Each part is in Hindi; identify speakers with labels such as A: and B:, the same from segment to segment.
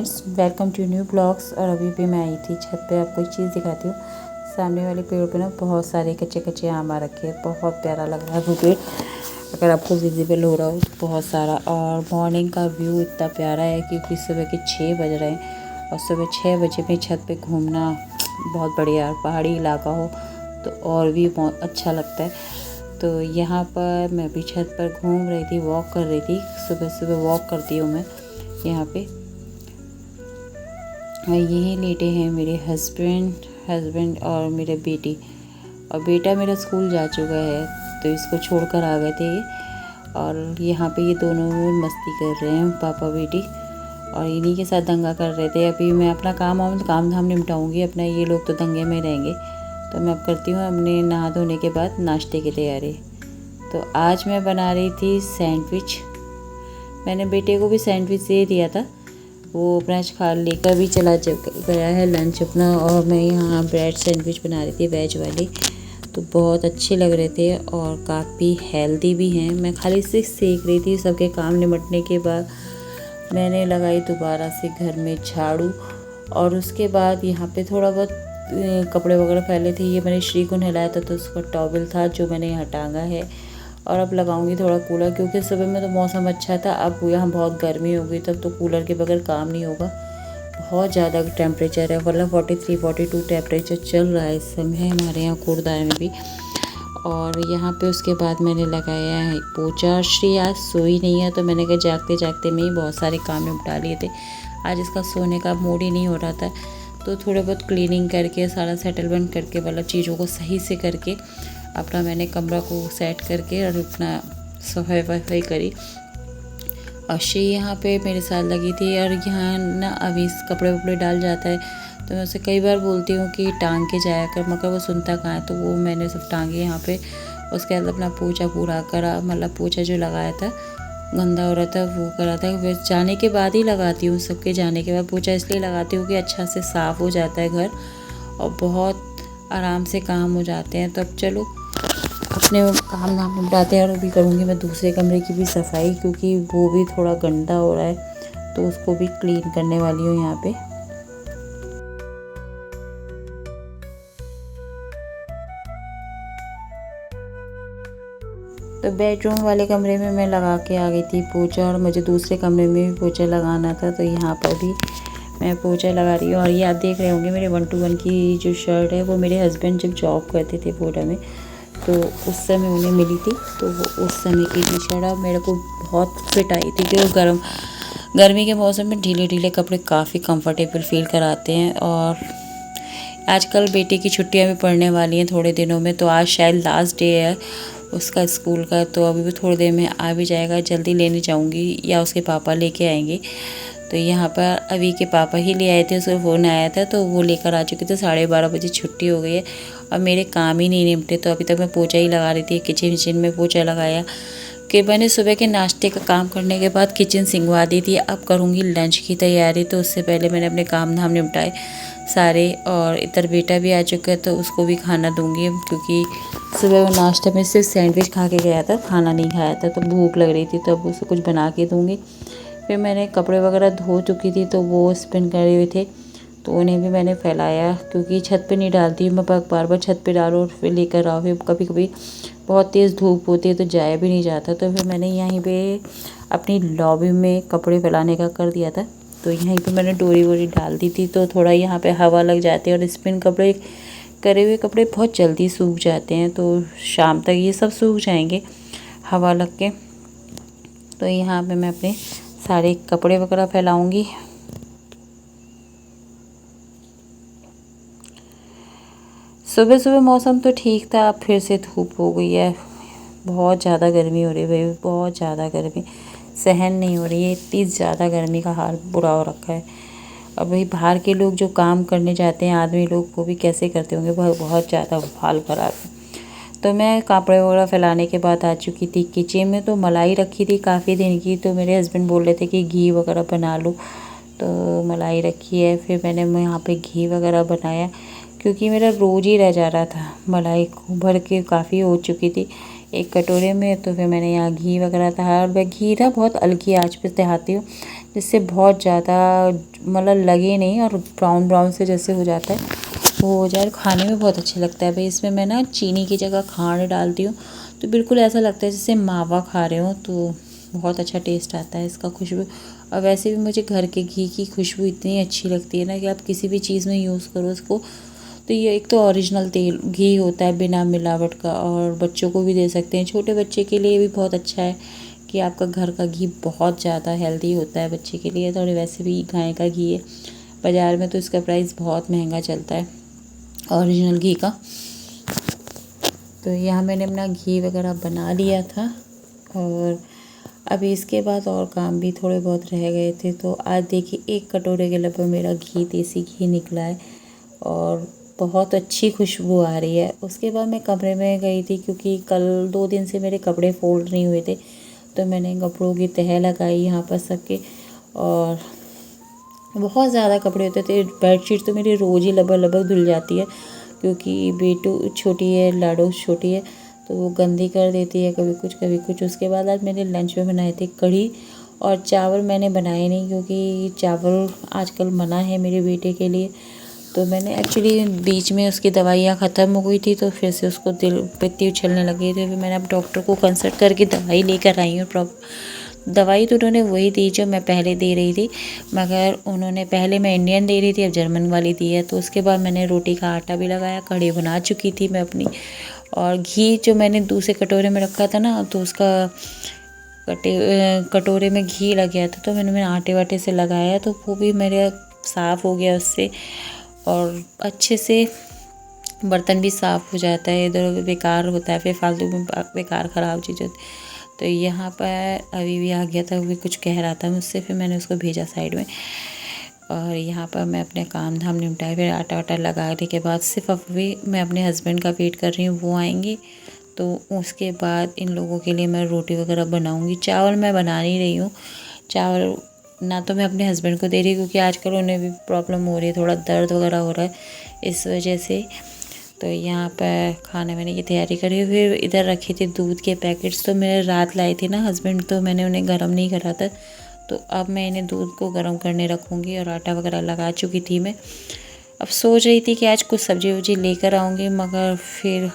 A: Friends, welcome to new blogs. और अभी भी मैं आई थी छत पे, आपको एक चीज़ दिखाती हूँ। सामने वाले पेड़ पे ना बहुत सारे कच्चे कच्चे आम आ रखे हैं। बहुत प्यारा लग रहा है वो पेड़, अगर आपको विजिबल हो रहा हो तो बहुत सारा। और मॉर्निंग का व्यू इतना प्यारा है क्योंकि सुबह के 6 बज रहे हैं और सुबह 6 बजे में छत पे घूमना बहुत बढ़िया। पहाड़ी इलाका हो तो और भी बहुत अच्छा लगता है। तो यहाँ पर मैं भी छत पर घूम रही थी, वॉक कर रही थी। सुबह सुबह वॉक करती हूँ मैं यहाँ पे। यहीं लेटे हैं मेरे हस्बैंड और मेरे बेटी। और बेटा मेरा स्कूल जा चुका है तो इसको छोड़कर आ गए थे। और यहाँ पे ये दोनों मस्ती कर रहे हैं, पापा बेटी, और इन्हीं के साथ दंगा कर रहे थे। अभी मैं अपना काम धाम निपटाऊँगी अपना, ये लोग तो दंगे में रहेंगे। तो मैं अब करती हूँ अपने नहा धोने के बाद नाश्ते की तैयारी। तो आज मैं बना रही थी सैंडविच। मैंने बेटे को भी सैंडविच दे दिया था, वो अपना खा लेकर भी चला गया है लंच अपना। और मैं यहाँ ब्रेड सैंडविच बना रही थी, वेज वाली। तो बहुत अच्छे लग रहे थे और काफ़ी हेल्दी भी हैं। मैं खाली इसे सेक रही थी। सबके काम निपटने के बाद मैंने लगाई दोबारा से घर में झाड़ू। और उसके बाद यहाँ पे थोड़ा बहुत कपड़े वगैरह फैले थे, ये मैंने श्री को नहलाया था तो उसका टॉवल था जो मैंने यहाँ टांगा है। और अब लगाऊंगी थोड़ा कूलर, क्योंकि सुबह में तो मौसम अच्छा था, अब यहाँ बहुत गर्मी हो गई। तब तो कूलर के बगैर काम नहीं होगा। बहुत ज़्यादा टेम्परेचर है, मतलब 43-42 टेम्परेचर चल रहा है इस समय हमारे यहाँ खुर्दार में भी। और यहाँ पे उसके बाद मैंने लगाया है पोचा। श्री आज सोई नहीं है तो मैंने कहा जागते जागते में ही बहुत सारे काम निपटा लिए थे। आज इसका सोने का मूड ही नहीं हो रहा था, तो थोड़े बहुत क्लीनिंग करके, सारा सेटलमेंट करके, मतलब चीज़ों को सही से करके अपना मैंने कमरा को सेट करके और अपना सफाई वफाई करी। और श्री यहाँ पे मेरे साथ लगी थी। और यहाँ ना अभी कपड़े वपड़े डाल जाता है तो मैं उसे कई बार बोलती हूँ कि टांग के जाया कर, मगर वो सुनता कहाँ है। तो वो मैंने सब टांगे यहाँ पे। उसके बाद अपना पोछा पूरा करा, मतलब पोछा जो लगाया था गंदा हो रहा था वो करा था। वैसे जाने के बाद ही लगाती हूँ, सबके जाने के बाद पोछा इसलिए लगाती हूँ कि अच्छा से साफ़ हो जाता है घर और बहुत आराम से काम हो जाते हैं। तो अब चलो अपने काम धाम निपटाते हैं। और अभी करूँगी मैं दूसरे कमरे की भी सफाई, क्योंकि वो भी थोड़ा गंदा हो रहा है तो उसको भी क्लीन करने वाली हूँ यहाँ पे। तो बेडरूम वाले कमरे में मैं लगा के आ गई थी पोछा, और मुझे दूसरे कमरे में भी पोछा लगाना था तो यहाँ पर भी मैं पोछा लगा रही हूँ। और ये आप देख रहे होंगे मेरे 1 to 1 की जो शर्ट है वो मेरे हस्बैंड जब जॉब करते थे बोडा में तो उस समय उन्हें मिली थी। तो वो उस समय की टी शर्ट अब मेरे को बहुत फिट आई थी, क्योंकि गर्मी के मौसम में ढीले ढीले कपड़े काफ़ी कंफर्टेबल फील कराते हैं। और आजकल बेटे की छुट्टियां भी पड़ने वाली हैं थोड़े दिनों में, तो आज शायद लास्ट डे है उसका स्कूल का, तो अभी भी थोड़ी देर में आ भी जाएगा। जल्दी लेने जाऊंगी या उसके पापा लेके आएंगे। तो यहाँ पर अभी के पापा ही ले आए थे, उसका फ़ोन आया था तो वो लेकर आ चुके थे। 12:30 बजे छुट्टी हो गई है और मेरे काम ही नहीं निपटे। तो अभी तक मैं पोछा ही लगा रही थी, किचन में पोछा लगाया कि मैंने सुबह के नाश्ते का काम करने के बाद किचन सिंगवा दी थी। अब करूँगी लंच की तैयारी, तो उससे पहले मैंने अपने काम धाम निपटाए सारे। और इधर बेटा भी आ चुका है तो उसको भी खाना दूंगी, क्योंकि सुबह वो नाश्ते में सिर्फ सैंडविच खा के गया था, खाना नहीं खाया था, तो भूख लग रही थी तो अब उसे कुछ बना के दूंगी। फिर मैंने कपड़े वगैरह धो चुकी थी तो वो स्पिन करे हुए थे तो उन्हें भी मैंने फैलाया, क्योंकि छत पे नहीं डालती मैं, बार बार छत पे डालो और फिर लेकर आओ। फिर कभी कभी बहुत तेज़ धूप होती है तो जाया भी नहीं जाता। तो फिर मैंने यहीं पे अपनी लॉबी में कपड़े फैलाने का कर दिया था। तो यहीं पे मैंने डोरी वोरी डाल दी थी तो थोड़ा यहाँ पे हवा लग जाती है। और स्पिन कपड़े करे हुए कपड़े बहुत जल्दी सूख जाते हैं, तो शाम तक ये सब सूख जाएंगे हवा लग के। तो यहाँ पे मैं अपने सारे कपड़े वगैरह फैलाऊंगी। सुबह सुबह मौसम तो ठीक था, अब फिर से धूप हो गई है। बहुत ज़्यादा गर्मी हो रही है भाई, बहुत ज़्यादा गर्मी सहन नहीं हो रही है। इतनी ज़्यादा गर्मी का हाल बुरा हो रखा है। अब भाई बाहर के लोग जो काम करने जाते हैं आदमी लोग, वो भी कैसे करते होंगे, बहुत ज़्यादा हाल ख़राब है। तो मैं कपड़े वगैरह फैलाने के बाद आ चुकी थी किचन में। तो मलाई रखी थी काफ़ी दिन की, तो मेरे हस्बैंड बोल रहे थे कि घी वगैरह बना लो, तो मलाई रखी है। फिर मैंने यहाँ पे घी वगैरह बनाया, क्योंकि मेरा रोज़ ही रह जा रहा था। मलाई भर के काफ़ी हो चुकी थी एक कटोरे में। तो फिर मैंने यहाँ घी वगैरह था, और मैं घी ना बहुत हल्की आँच पे दहाती हूँ जिससे बहुत ज़्यादा मतलब लगे नहीं और ब्राउन ब्राउन से जैसे हो जाता है वो हो जाए, खाने में बहुत अच्छा लगता है भाई। इसमें मैं ना चीनी की जगह खांड डालती हूँ तो बिल्कुल ऐसा लगता है जैसे मावा खा रहे हो, तो बहुत अच्छा टेस्ट आता है इसका खुशबू। और वैसे भी मुझे घर के घी की खुशबू इतनी अच्छी लगती है ना कि आप किसी भी चीज़ में यूज़ करो उसको, तो ये एक तो ओरिजिनल तेल घी होता है बिना मिलावट का, और बच्चों को भी दे सकते हैं। छोटे बच्चे के लिए भी बहुत अच्छा है कि आपका घर का घी बहुत ज़्यादा हेल्दी होता है बच्चे के लिए। तो वैसे भी गाय का घी है, बाज़ार में तो इसका प्राइस बहुत महंगा चलता है ओरिजिनल घी का। तो यहाँ मैंने अपना घी वगैरह बना लिया था और अभी इसके बाद और काम भी थोड़े बहुत रह गए थे। तो आज देखिए 1 कटोरे के लगभग मेरा घी, देसी घी निकला है और बहुत अच्छी खुशबू आ रही है। उसके बाद मैं कमरे में गई थी क्योंकि कल 2 दिन से मेरे कपड़े फोल्ड नहीं हुए थे, तो मैंने कपड़ों की तह लगाई यहाँ पर सबके। और बहुत ज़्यादा कपड़े होते थे, बेडशीट तो मेरी रोज़ ही लगभग धुल जाती है क्योंकि बेटू छोटी है, लाडो छोटी है, तो वो गंदी कर देती है कभी कुछ कभी कुछ। उसके बाद आज मैंने लंच में बनाए थे कढ़ी और चावल मैंने बनाए नहीं क्योंकि चावल आजकल मना है मेरे बेटे के लिए। तो मैंने एक्चुअली बीच में उसकी दवाइयाँ ख़त्म हो गई थी तो फिर से उसको दिल पित्ती उछलने लगी थी, फिर मैंने अब डॉक्टर को कंसल्ट करके दवाई लेकर आई हूँ। दवाई तो उन्होंने वही दी जो मैं पहले दे रही थी, मगर उन्होंने पहले मैं इंडियन दे रही थी, अब जर्मन वाली दी है। तो उसके बाद मैंने रोटी का आटा भी लगाया, कढ़ी बना चुकी थी मैं अपनी। और घी जो मैंने दूसरे कटोरे में रखा था ना, तो उसका कटोरे में घी लग गया था, तो मैंने आटे वाटे से लगाया तो वो भी मेरे साफ़ हो गया उससे, और अच्छे से बर्तन भी साफ़ हो जाता है। इधर उधर बेकार होता है, फिर फालतू में बेकार ख़राब चीज़ होती। तो यहाँ पर अभी भी आ गया था, वो भी कुछ कह रहा था मुझसे, फिर मैंने उसको भेजा साइड में। और यहाँ पर मैं अपने काम धाम निपटाए, फिर आटा वाटा लगाने के बाद सिर्फ अभी मैं अपने हस्बैंड का वेट कर रही हूँ, वो आएंगे तो उसके बाद इन लोगों के लिए मैं रोटी वगैरह बनाऊँगी। चावल मैं बना नहीं रही हूँ, चावल ना तो मैं अपने हस्बैंड को दे रही हूँ क्योंकि आजकल उन्हें भी प्रॉब्लम हो रही है, थोड़ा दर्द वगैरह हो रहा है इस वजह से। तो यहाँ पर खाने वाने की तैयारी करी, फिर इधर रखे थे दूध के पैकेट्स, तो मेरे रात लाए थे ना हस्बैंड, तो मैंने उन्हें गर्म नहीं करा था, तो अब मैं इन्हें दूध को गर्म करने रखूँगी। और आटा वगैरह लगा चुकी थी मैं। अब सोच रही थी कि आज कुछ सब्जी वब्जी लेकर आऊँगी, मगर फिर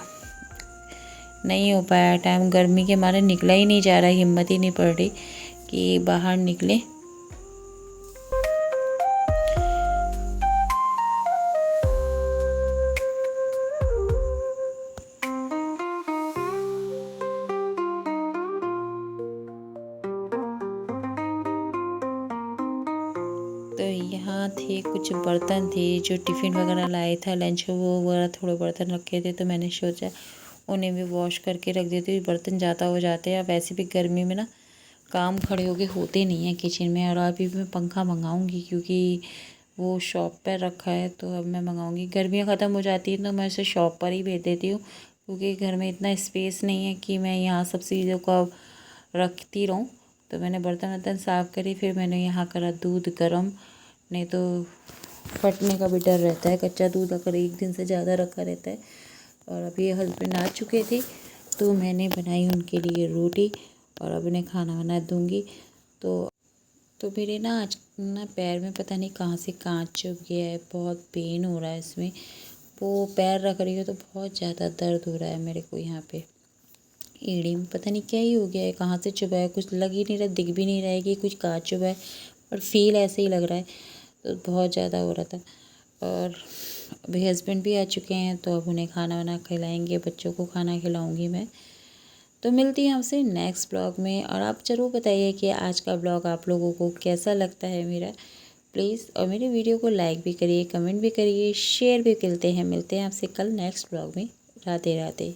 A: नहीं हो पाया टाइम, गर्मी के मारे निकला ही नहीं जा रहा, हिम्मत ही नहीं पड़ रही कि बाहर निकले। तो यहाँ थे कुछ बर्तन थे जो टिफ़िन वगैरह लाए था लंच, वो वगैरह थोड़े बर्तन रखे थे, तो मैंने सोचा उन्हें भी वॉश करके रख देती हूँ, बर्तन ज़्यादा हो जाते हैं। वैसे भी गर्मी में ना काम खड़े होके होते नहीं हैं किचन में। और अभी मैं पंखा मंगाऊँगी क्योंकि वो शॉप पर रखा है, तो अब मैं मंगाऊँगी। गर्मियाँ ख़त्म हो जाती हैं तो मैं उसे शॉप पर ही भेज देती हूँ क्योंकि घर में इतना स्पेस नहीं है कि मैं यहाँ सब चीज़ों को रखती रहूँ। तो मैंने बर्तन वर्तन साफ़ करी, फिर मैंने यहाँ करा दूध गर्म, नहीं तो फटने का भी डर रहता है कच्चा दूध अगर 1 दिन से ज़्यादा रखा रहता है। और अभी हस्बैंड आ चुके थे तो मैंने बनाई उनके लिए रोटी और अब उन्हें खाना वाना दूँगी। तो मेरे ना आज ना पैर में पता नहीं कहाँ से कांच चुभ गया है, बहुत पेन हो रहा है इसमें। वो पैर रख रही हो तो बहुत ज़्यादा दर्द हो रहा है मेरे को यहाँ पे एड़ी में, पता नहीं क्या ही हो गया है, कहाँ से चुभा है, कुछ लग ही नहीं रहा, दिख भी नहीं रहा है कि कुछ कांच चुभा है, पर फील ऐसे ही लग रहा है। तो बहुत ज़्यादा हो रहा था। और अभी हस्बैंड भी आ चुके हैं तो अब उन्हें खाना वाना खिलाएंगे, बच्चों को खाना खिलाऊंगी मैं। तो मिलती हैं आपसे नेक्स्ट ब्लॉग में। और आप ज़रूर बताइए कि आज का ब्लॉग आप लोगों को कैसा लगता है मेरा, प्लीज़। और मेरे वीडियो को लाइक भी करिए, कमेंट भी करिए, शेयर भी करते हैं। मिलते हैं आपसे कल नेक्स्ट ब्लॉग में। राधे राधे।